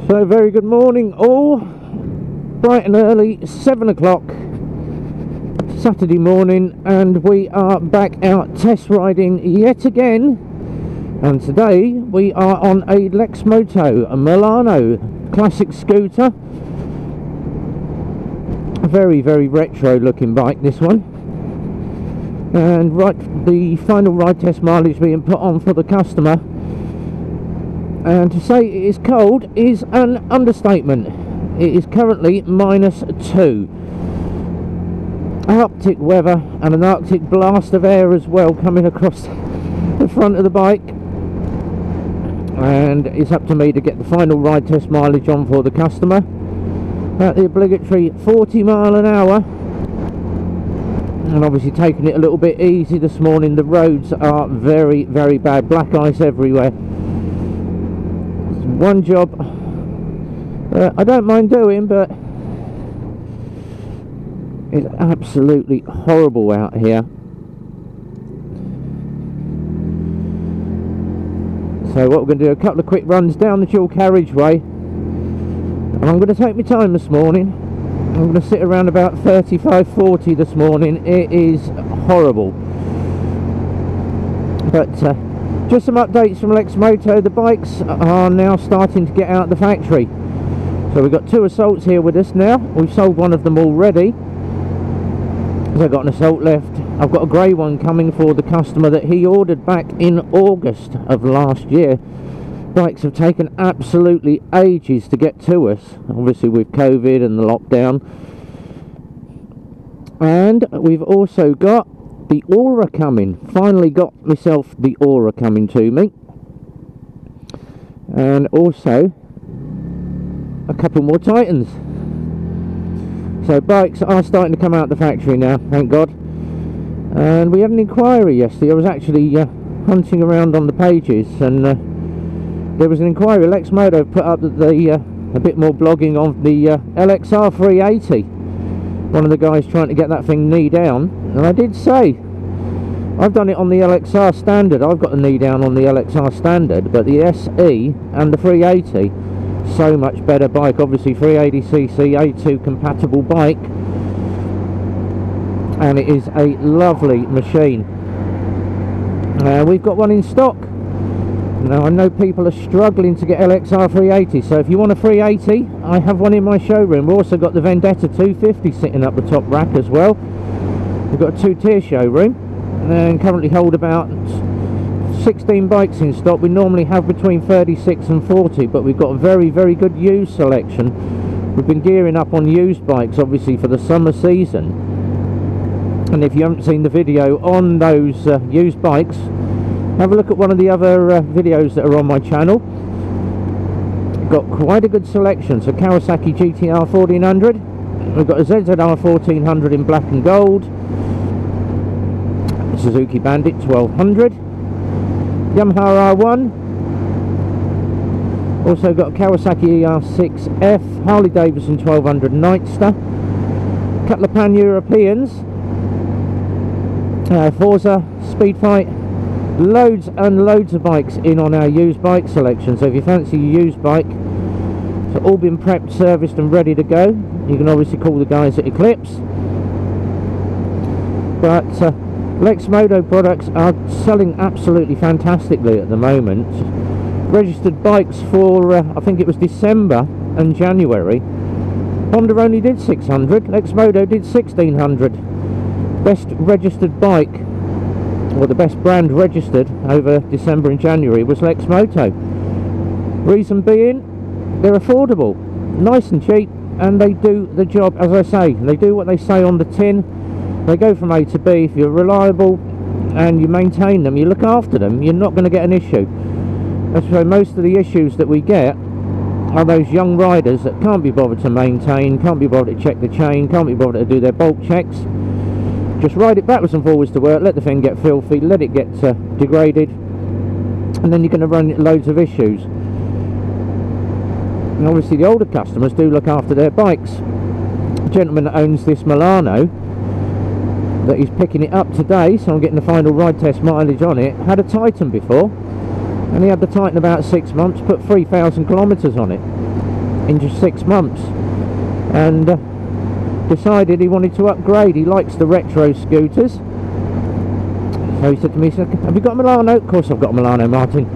So very good morning all, bright and early, 7 o'clock Saturday morning, and we are back out test riding yet again. And today we are on a Lexmoto Milano classic scooter. A very retro looking bike, this one. And the final ride test mileage being put on for the customer. And to say it is cold is an understatement. It is currently -2. Arctic weather and an Arctic blast of air as well coming across the front of the bike. And it's up to me to get the final ride test mileage on for the customer at the obligatory 40 mile an hour. And obviously taking it a little bit easy this morning. The roads are very bad, black ice everywhere. One job I don't mind doing, but it's absolutely horrible out here. So what we're going to do, a couple of quick runs down the dual carriageway, and I'm going to take my time this morning. I'm going to sit around about 35-40 this morning. It is horrible, but just some updates from Lexmoto. The bikes are now starting to get out of the factory. So we've got 2 assaults here with us now. We've sold one of them already. So I've got an assault left. I've got a grey one coming for the customer that he ordered back in August of last year. Bikes have taken absolutely ages to get to us, obviously with COVID and the lockdown. And we've also got the Aura coming. Finally got myself the Aura coming to me, and also a couple more Titans. So bikes are starting to come out of the factory now, thank God. And we had an inquiry yesterday. I was actually hunting around on the pages, and there was an inquiry. Lexmoto put up that a bit more blogging on the LXR 380. One of the guys trying to get that thing knee down, and I did say I've done it on the LXR standard. I've got the knee down on the LXR standard, but the SE and the 380, so much better bike. Obviously 380cc A2 compatible bike, and it is a lovely machine. We've got one in stock. Now I know people are struggling to get LXR 380, so if you want a 380, I have one in my showroom. We've also got the Vendetta 250 sitting up the top rack as well. We've got a 2-tier showroom, and currently hold about 16 bikes in stock. We normally have between 36 and 40, but we've got a very good used selection. We've been gearing up on used bikes obviously for the summer season, and if you haven't seen the video on those used bikes, have a look at one of the other videos that are on my channel. Got quite a good selection. So Kawasaki GTR 1400, we've got a ZZR 1400 in black and gold, Suzuki Bandit 1200, Yamaha R1, also got Kawasaki ER6F, Harley Davidson 1200 Nightster, a couple of pan-Europeans, Forza, Speed Fight, loads and loads of bikes in on our used bike selection. So if you fancy a used bike, it's all been prepped, serviced and ready to go. You can obviously call the guys at Eclipse. But Lexmoto products are selling absolutely fantastically at the moment. Registered bikes for I think it was December and January, Honda only did 600, Lexmoto did 1600. Best registered bike, or the best brand registered over December and January, was Lexmoto. Reason being, they're affordable, nice and cheap, and they do the job. As I say, they do what they say on the tin. They go from A to B. If you're reliable and you maintain them, you look after them, you're not going to get an issue. That's why most of the issues that we get are those young riders that can't be bothered to maintain, can't be bothered to check the chain, can't be bothered to do their bulk checks. Just ride it backwards and forwards to work, let the thing get filthy, let it get degraded, and then you're going to run into loads of issues. And obviously the older customers do look after their bikes. The gentleman that owns this Milano, that he's picking it up today, so I'm getting the final ride test mileage on it, had a Titan before, and he had the Titan about 6 months, put 3,000 kilometres on it. in just 6 months, and decided he wanted to upgrade. He likes the retro scooters, so he said to me, have you got a Milano? Of course I've got a Milano, Martin.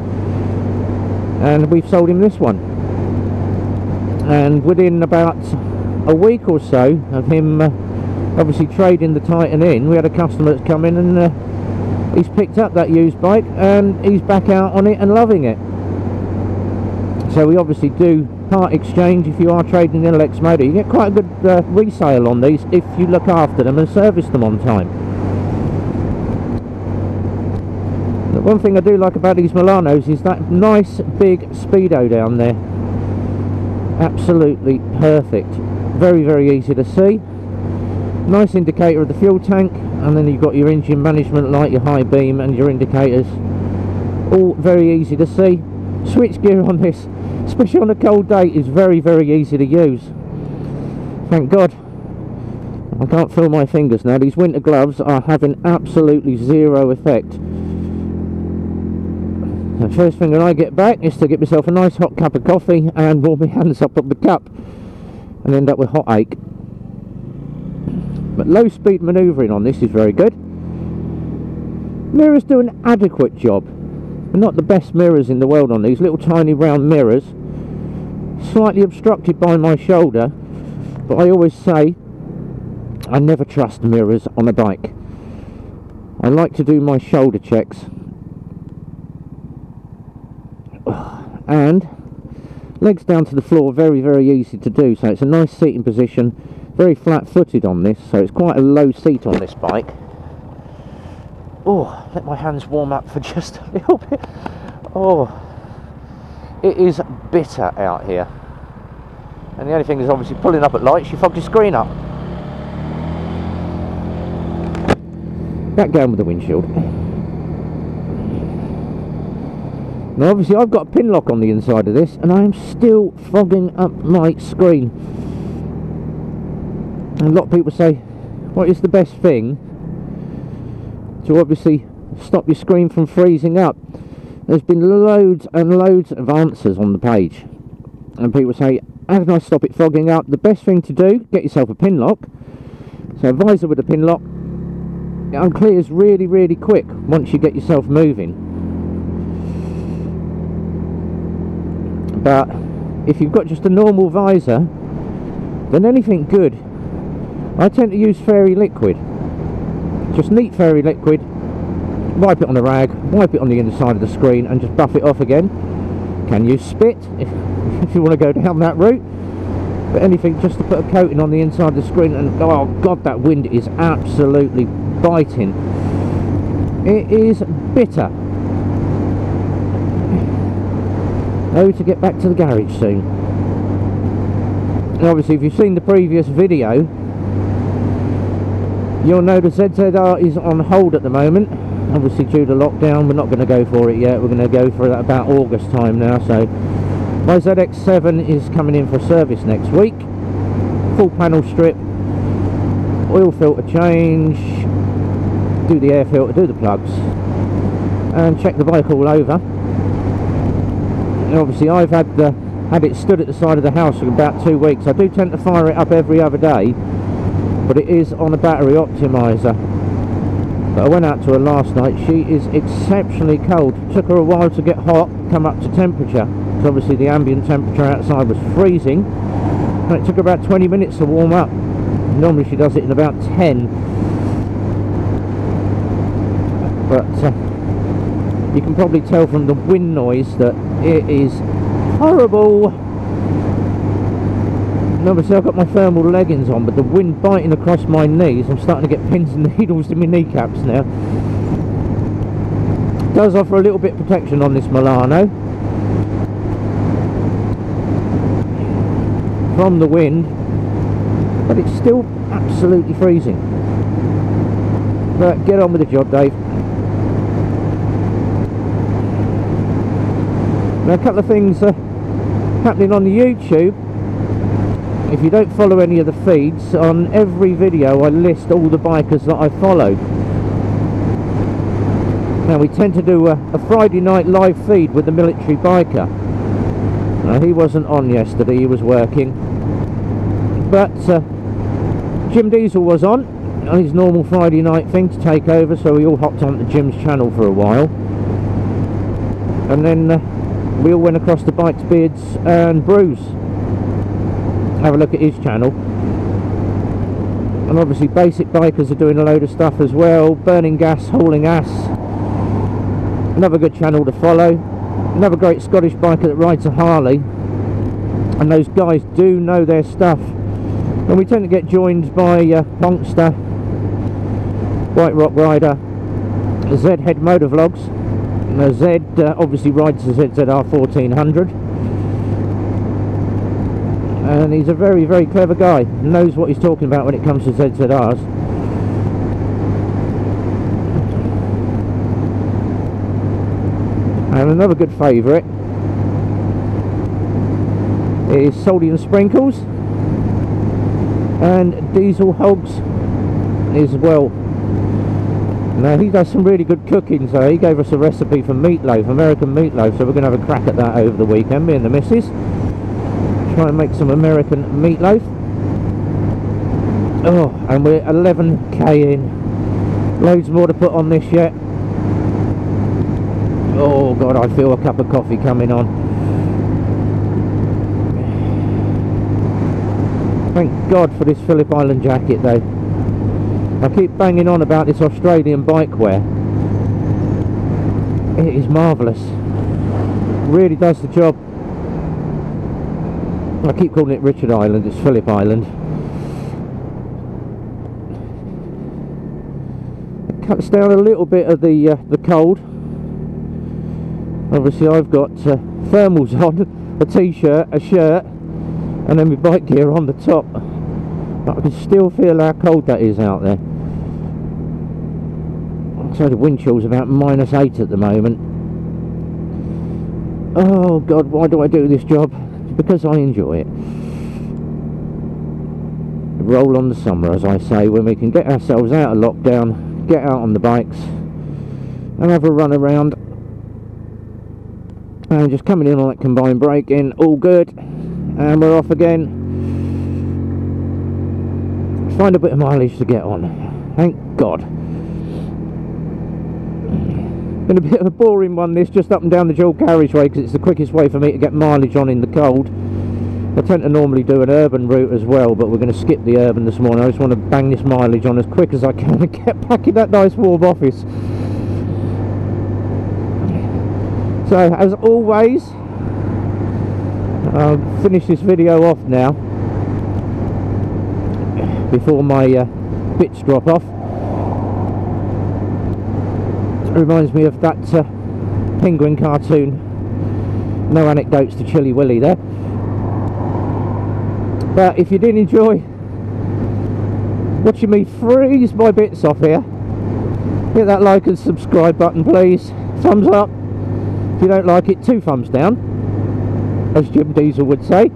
And we've sold him this one, and within about a week or so of him obviously trading the Titan in, we had a customer that's come in and he's picked up that used bike and he's back out on it and loving it. So we obviously do part exchange. If you are trading in a Lexmoto, you get quite a good resale on these if you look after them and service them on time. The one thing I do like about these Milanos is that nice big speedo down there. Absolutely perfect. Very, very easy to see. Nice indicator of the fuel tank, and then you've got your engine management light, your high beam and your indicators. All very easy to see. Switch gear on this, especially on a cold day, is very, very easy to use. Thank God. I can't feel my fingers now. These winter gloves are having absolutely zero effect. The first thing when I get back is to get myself a nice hot cup of coffee and warm my hands up the cup and end up with hot ache. But low speed manoeuvring on this is very good. Mirrors do an adequate job. They're not the best mirrors in the world on these, little tiny round mirrors. Slightly obstructed by my shoulder, but I always say I never trust mirrors on a bike. I like to do my shoulder checks. And legs down to the floor, very, very easy to do. So it's a nice seating position, very flat footed on this, so it's quite a low seat on this bike. Oh, let my hands warm up for just a little bit. Oh, it is bitter out here, and the only thing is obviously pulling up at lights, you fog your screen up. Back down with the windshield. Now obviously I've got a pin lock on the inside of this, and I am still fogging up my screen. And a lot of people say, what is the best thing to obviously stop your screen from freezing up? There's been loads and loads of answers on the page, and people say, how can I stop it fogging up? The best thing to do, get yourself a pin lock. So a visor with a pin lock, it unclears really, really quick once you get yourself moving. But if you've got just a normal visor, then anything good, I tend to use fairy liquid. Just neat fairy liquid, wipe it on a rag, wipe it on the inside of the screen and just buff it off again. Can use spit if you want to go down that route, but anything just to put a coating on the inside of the screen. And oh god, that wind is absolutely biting. It is bitter. Oh, to get back to the garage soon. And obviously if you've seen the previous video, you'll know the ZZR is on hold at the moment, obviously due to lockdown. We're not going to go for it yet, we're going to go for that about August time now. So my ZX7 is coming in for service next week, full panel strip, oil filter change, do the air filter, do the plugs and check the bike all over. And obviously I've had it stood at the side of the house for about 2 weeks. I do tend to fire it up every other day, but it is on a battery optimizer. But I went out to her last night. She is exceptionally cold. Took her a while to get hot, come up to temperature, because obviously the ambient temperature outside was freezing, and it took her about 20 minutes to warm up. Normally she does it in about 10. But you can probably tell from the wind noise that it is horrible. And obviously I've got my thermal leggings on, but the wind biting across my knees, I'm starting to get pins and needles in my kneecaps now. It does offer a little bit of protection on this Milano from the wind, but it's still absolutely freezing. But get on with the job, Dave. Now a couple of things happening on the YouTube. If you don't follow any of the feeds, on every video I list all the bikers that I follow. Now we tend to do a Friday night live feed with the military biker, He wasn't on yesterday, he was working. But Jim Diesel was on his normal Friday night thing to take over, so we all hopped onto Jim's channel for a while. And then we all went across to Bikes, Beards and Brews. Have a look at his channel. And obviously Basic Bikers are doing a load of stuff as well. Burning Gas, Hauling Ass. Another good channel to follow. Another great Scottish biker that rides a Harley. And those guys do know their stuff. And we tend to get joined by Ponkster, White Rock Rider, Zedhead Motovlogs. Zed obviously rides the ZZR 1400. And he's a very, very clever guy. Knows what he's talking about when it comes to ZZRs. And another good favourite is Salty and Sprinkles and Diesel Hogs as well. Now he does some really good cooking, so he gave us a recipe for meatloaf, American meatloaf, so we're going to have a crack at that over the weekend, me and the missus. Try and make some American meatloaf. Oh, and we're 11k in. Loads more to put on this yet. Oh god, I feel a cup of coffee coming on. Thank God for this Phillip Island jacket though. I keep banging on about this Australian bike wear. It is marvellous. Really does the job. I keep calling it Richard Island, it's Phillip Island. It cuts down a little bit of the cold. Obviously I've got thermals on, a t-shirt, a shirt, and then my bike gear on the top. But I can still feel how cold that is out there. So the wind chill's about -8 at the moment. Oh god, why do I do this job? Because I enjoy it. Roll on the summer, as I say, when we can get ourselves out of lockdown, get out on the bikes and have a run around. And just coming in on that combined braking, all good, and we're off again. Find a bit of mileage to get on, thank God. Been a bit of a boring one this, just up and down the dual carriageway, because it's the quickest way for me to get mileage on in the cold. I tend to normally do an urban route as well, but we're going to skip the urban this morning. I just want to bang this mileage on as quick as I can and get back in that nice warm office. So as always, I'll finish this video off now before my bits drop off. It reminds me of that penguin cartoon, no anecdotes to Chilly Willy there. But if you did enjoy watching me freeze my bits off here, hit that like and subscribe button please. Thumbs up. If you don't like it, 2 thumbs down, as Jim Diesel would say.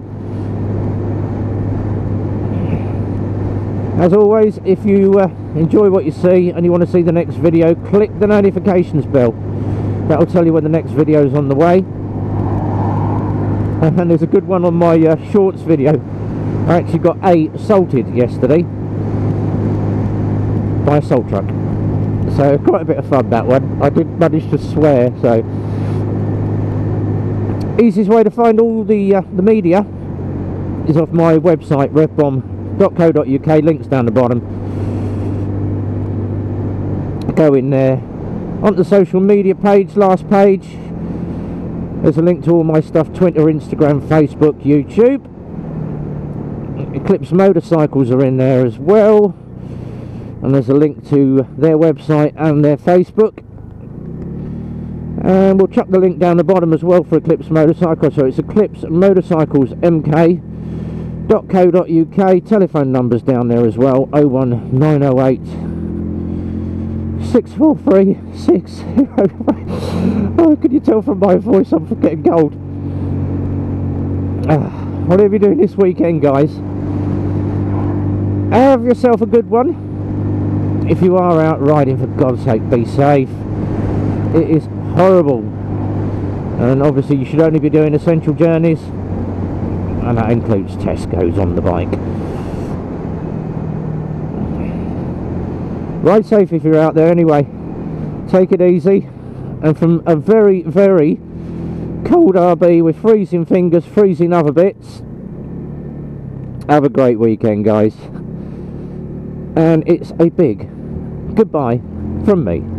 As always, if you enjoy what you see and you want to see the next video, click the notifications bell. That will tell you when the next video is on the way. And there's a good one on my shorts video. I actually got assaulted yesterday by a salt truck. So quite a bit of fun that one. I did manage to swear, so... Easiest way to find all the media is off my website, revbomb.co.uk, links down the bottom. Go in there, onto the social media page, last page, there's a link to all my stuff, Twitter, Instagram, Facebook, YouTube. Eclipse Motorcycles are in there as well, and there's a link to their website and their Facebook. And we'll chuck the link down the bottom as well for Eclipse Motorcycles. So it's Eclipse Motorcycles MK.co.uk. Telephone numbers down there as well, 01908 643 603. Oh, can you tell from my voice I'm getting cold? Whatever you're doing this weekend, guys, have yourself a good one. If you are out riding, for God's sake, be safe. It is horrible and obviously you should only be doing essential journeys, and that includes Tesco's on the bike. Ride safe if you're out there anyway. Take it easy, and from a very, very cold RB with freezing fingers, freezing other bits, have a great weekend, guys. And it's a big goodbye from me.